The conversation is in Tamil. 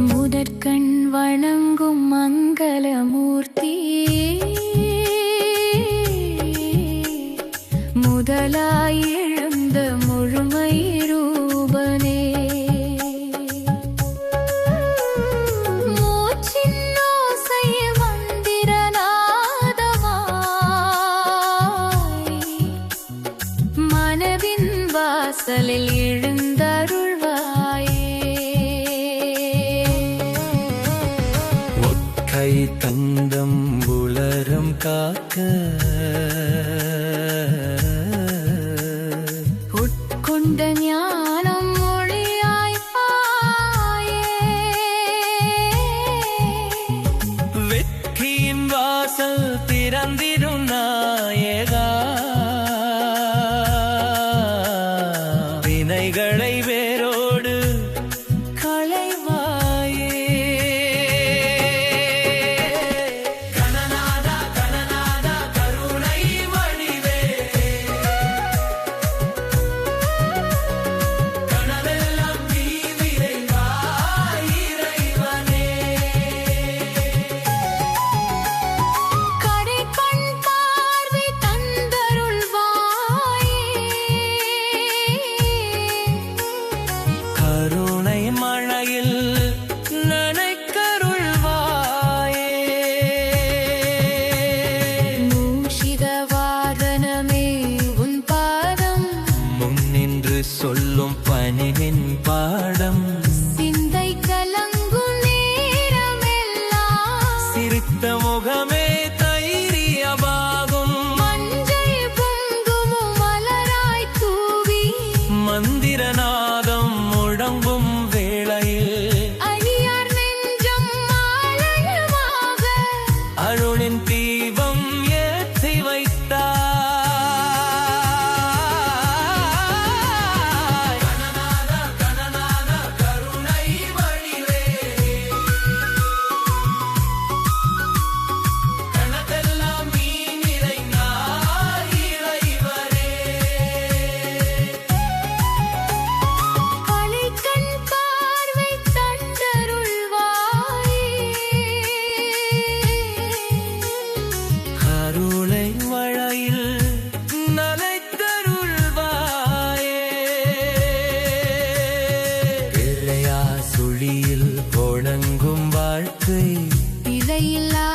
முதற்கண் வணங்கும் மங்களமூர்த்தி முதலாய் எழுந்த முழுமை ரூபனே மூச்சின் ஓசை மந்திரநாதமாய் மனதின் வாசலில் எழுந்தருள்வாயே. கை தந்தம் உலரம் காக்க உட்கொண்ட ஞானம் மொழியாய் பாயே. வெற்றியின் வாசல் திறந்திடும் நாயகா வினைகளை வேரோடு களைவாயே. கருணை மழையில் நனைக்கருள்வாயே. மூஷிக வாதனமே உன் பாதம் முன்னின்று சொல்லும் பணிவின் பாடம் சிந்தை கலங்கும் நேரமெல்லாம் சிரித்த முகமே தைரியமாகும். மஞ்சள் பொங்குமும் மலராய் தூவி மந்திரநாதம் முழங்கும் வேளையில் அடியார் நெஞ்சம் ஆலயமாக அருளின் தீபம் ஏற்றி வைத்தாய். கருணை வழிவே கணக்கெல்லாம் நீ நிறைந்தாய் இறைவனே. கலைக்கண் பார்வை தந்தருள்வாயே. அருளை மழையில் நனைத்தருள்வாயே. பிறையா சுழியில் ஒழுங்கும் வாழ்க்கை பிழையில்லா